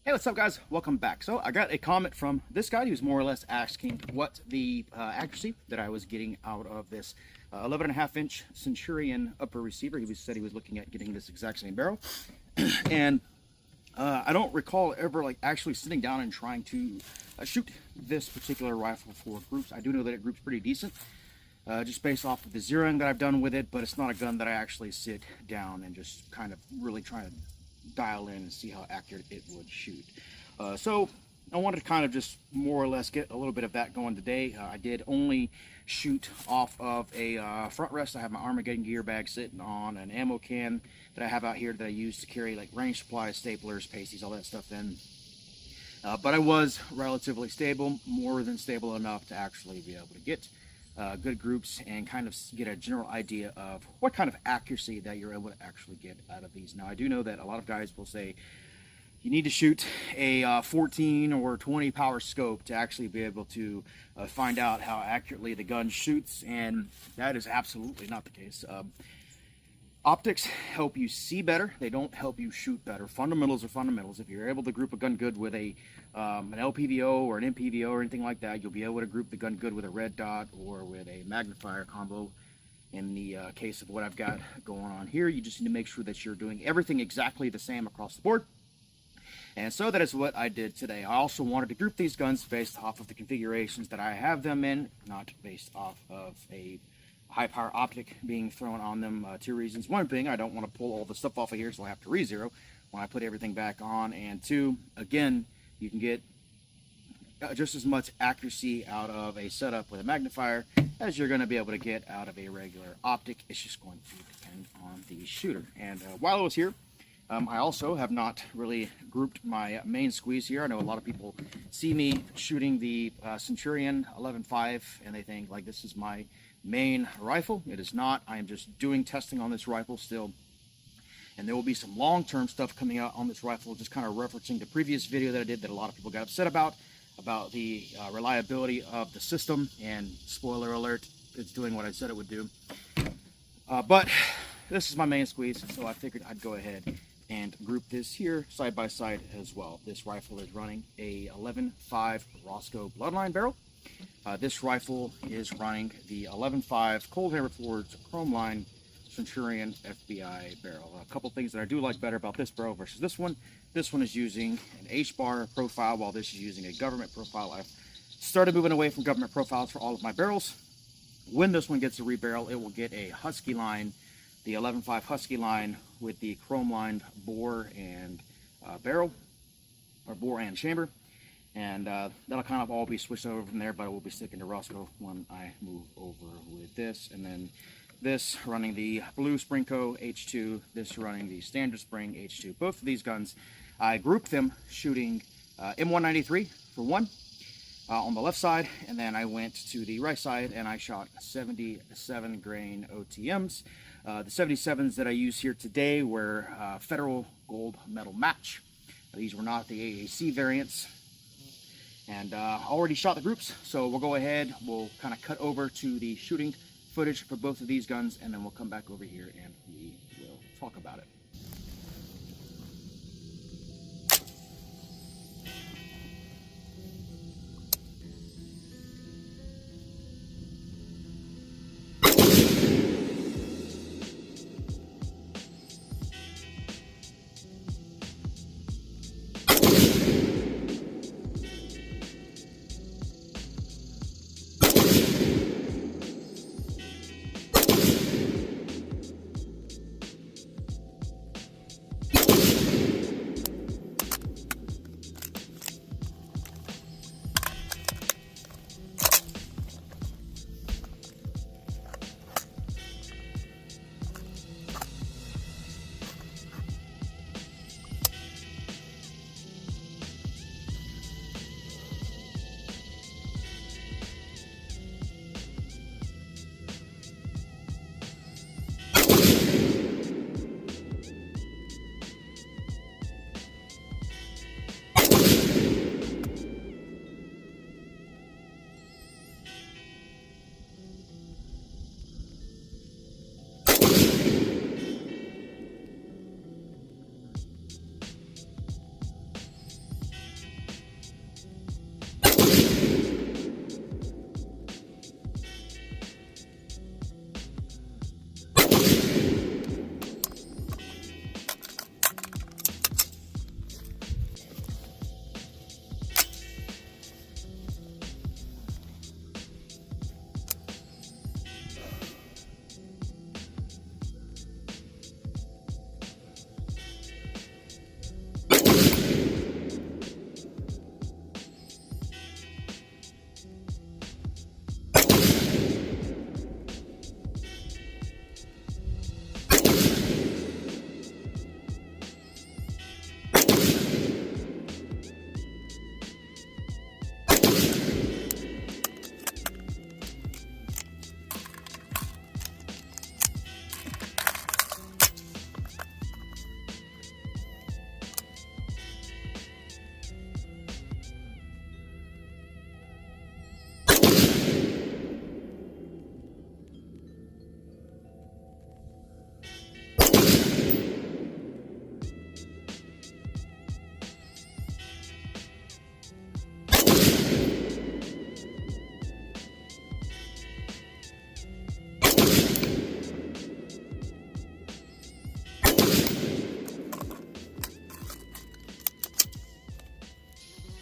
Hey, what's up, guys? Welcome back. So I got a comment from this guy who's more or less asking what the accuracy that I was getting out of this 11.5-inch Centurion upper receiver. Said he was looking at getting this exact same barrel, and I don't recall ever actually sitting down and trying to shoot this particular rifle for groups. I do know that it groups pretty decent, just based off of the zeroing that I've done with it, but it's not a gun that I actually sit down and just kind of really try to dial in and see how accurate it would shoot. So I wanted to kind of just more or less get a little bit of that going today. I did only shoot off of a front rest. I have my Armageddon gear bag sitting on an ammo can that I have out here that I use to carry like range supplies, staplers, pasties, all that stuff in. But I was relatively stable, more than stable enough to actually be able to get good groups and kind of get a general idea of what kind of accuracy that you're able to actually get out of these. Now, I do know that a lot of guys will say you need to shoot a 14 or 20 power scope to actually be able to find out how accurately the gun shoots, and that is absolutely not the case. Optics help you see better. They don't help you shoot better. Fundamentals are fundamentals. If you're able to group a gun good with an LPVO or an MPVO or anything like that, you'll be able to group the gun good with a red dot or with a magnifier combo. In the case of what I've got going on here, you just need to make sure that you're doing everything exactly the same across the board. And so that is what I did today. I also wanted to group these guns based off of the configurations that I have them in, not based off of a high power optic being thrown on them. Two reasons. One being, I don't want to pull all the stuff off of here, so I have to re-zero when I put everything back on. And two, again, you can get just as much accuracy out of a setup with a magnifier as you're going to be able to get out of a regular optic. It's just going to depend on the shooter. And while I was here, I also have not really grouped my main squeeze here. I know a lot of people see me shooting the Centurion 11.5 and they think like this is my main rifle. It is not. I am just doing testing on this rifle still, and there will be some long-term stuff coming out on this rifle, just kind of referencing the previous video that I did that a lot of people got upset about the reliability of the system. And spoiler alert, it's doing what I said it would do. But this is my main squeeze, so I figured I'd go ahead and group this here side by side as well. This rifle is running a 11.5 Rosco Bloodline barrel. This rifle is running the 11.5 Cold Hammer Forged Chrome Line Centurion FBI barrel. A couple things that I do like better about this barrel versus this one. This one is using an H-bar profile, while this is using a government profile. I've started moving away from government profiles for all of my barrels. When this one gets a rebarrel, it will get a Husky line, the 11.5 Husky line with the chrome lined bore and barrel, or bore and chamber. And that'll kind of all be switched over from there, but I will be sticking to Rosco when I move over with this. And then this running the blue Springco H2, this running the standard spring H2. Both of these guns, I grouped them shooting M193 for one on the left side, and then I went to the right side and I shot 77 grain OTMs. The 77s that I use here today were Federal Gold Medal Match. These were not the AAC variants. And already shot the groups, so we'll go ahead, we'll kind of cut over to the shooting footage for both of these guns, and then we'll come back over here and we will talk about it.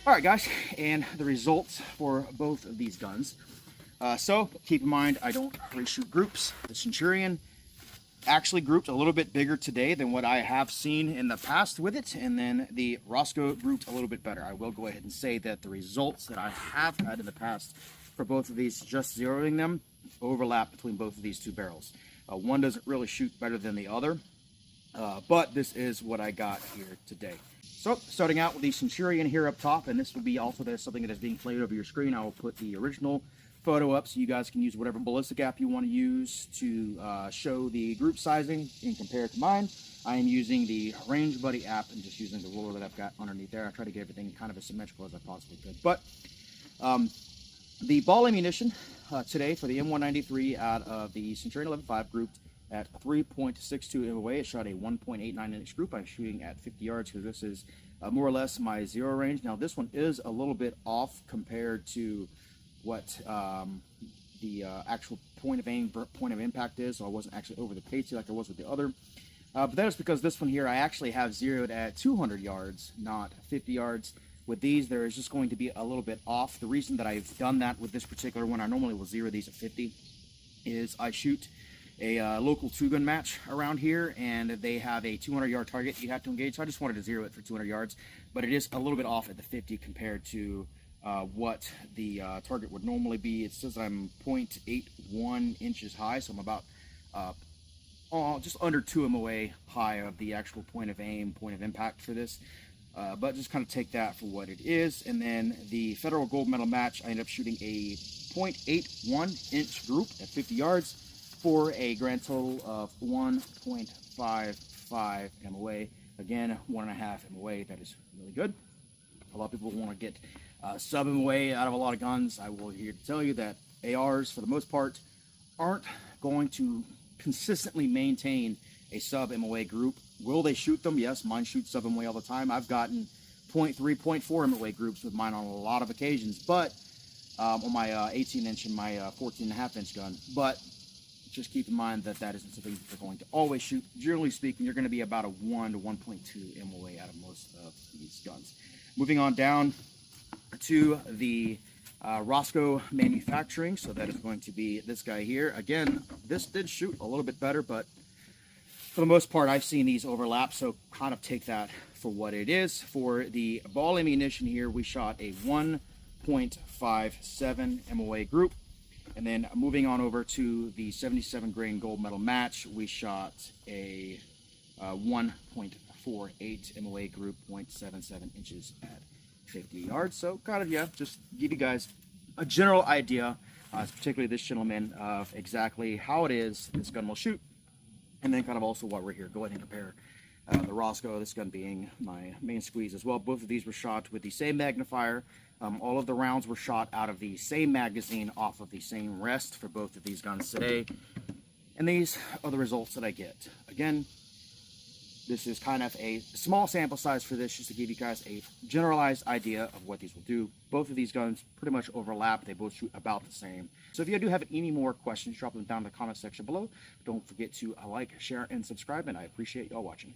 All right, guys, and the results for both of these guns. So keep in mind, I don't reshoot groups. The Centurion actually grouped a little bit bigger today than what I have seen in the past with it, and then the Rosco grouped a little bit better. I will go ahead and say that the results that I have had in the past for both of these, just zeroing them, overlap between both of these two barrels. One doesn't really shoot better than the other, but this is what I got here today. So starting out with the Centurion here up top, and this will be also something that is being played over your screen. I will put the original photo up so you guys can use whatever ballistic app you want to use to show the group sizing and compare it to mine. I am using the Range Buddy app and just using the ruler that I've got underneath there. I try to get everything kind of as symmetrical as I possibly could. But the ball ammunition today for the M193 out of the Centurion 11.5 grouped at 3.62 MOA. It shot a 1.89 inch group. I'm shooting at 50 yards because this is more or less my zero range. Now this one is a little bit off compared to what the actual point of aim, point of impact is, so I wasn't actually over the pasty like I was with the other. But that is because this one here I actually have zeroed at 200 yards, not 50 yards. With these, there is just going to be a little bit off. The reason that I've done that with this particular one, I normally will zero these at 50, is I shoot a local two-gun match around here, and they have a 200-yard target you have to engage, so I just wanted to zero it for 200 yards, but it is a little bit off at the 50 compared to what the target would normally be. It says I'm 0.81 inches high, so I'm about just under 2 MOA high of the actual point of aim, point of impact for this. But just kind of take that for what it is. And then the federal gold medal match, I ended up shooting a 0.81 inch group at 50 yards for a grand total of 1.55 MOA. Again, 1.5 MOA. That is really good. A lot of people want to get sub MOA out of a lot of guns. I will here to tell you that ARs, for the most part, aren't going to consistently maintain a sub MOA group. Will they shoot them? Yes, mine shoots sub MOA all the time. I've gotten 0.3, 0.4 MOA groups with mine on a lot of occasions, but on my 18-inch and my 14.5-inch gun. But just keep in mind that that isn't something you're going to always shoot. Generally speaking, you're going to be about a 1 to 1.2 MOA out of most of these guns. Moving on down to the Rosco manufacturing, so that is going to be this guy here. Again, this did shoot a little bit better, but for the most part, I've seen these overlap, so kind of take that for what it is. For the ball ammunition here, we shot a 1.57 MOA group. And then moving on over to the 77 grain gold medal match, we shot a 1.48 MOA group, 0.77 inches at 50 yards. So kind of, yeah, just give you guys a general idea, particularly this gentleman, of exactly how it is this gun will shoot. And then kind of also while we're here, go ahead and compare the Rosco, this gun being my main squeeze as well. Both of these were shot with the same magnifier. All of the rounds were shot out of the same magazine off of the same rest for both of these guns today. And these are the results that I get. Again, this is kind of a small sample size for this, just to give you guys a generalized idea of what these will do. Both of these guns pretty much overlap. They both shoot about the same. So if you do have any more questions, drop them down in the comment section below. Don't forget to like, share, and subscribe, and I appreciate y'all watching.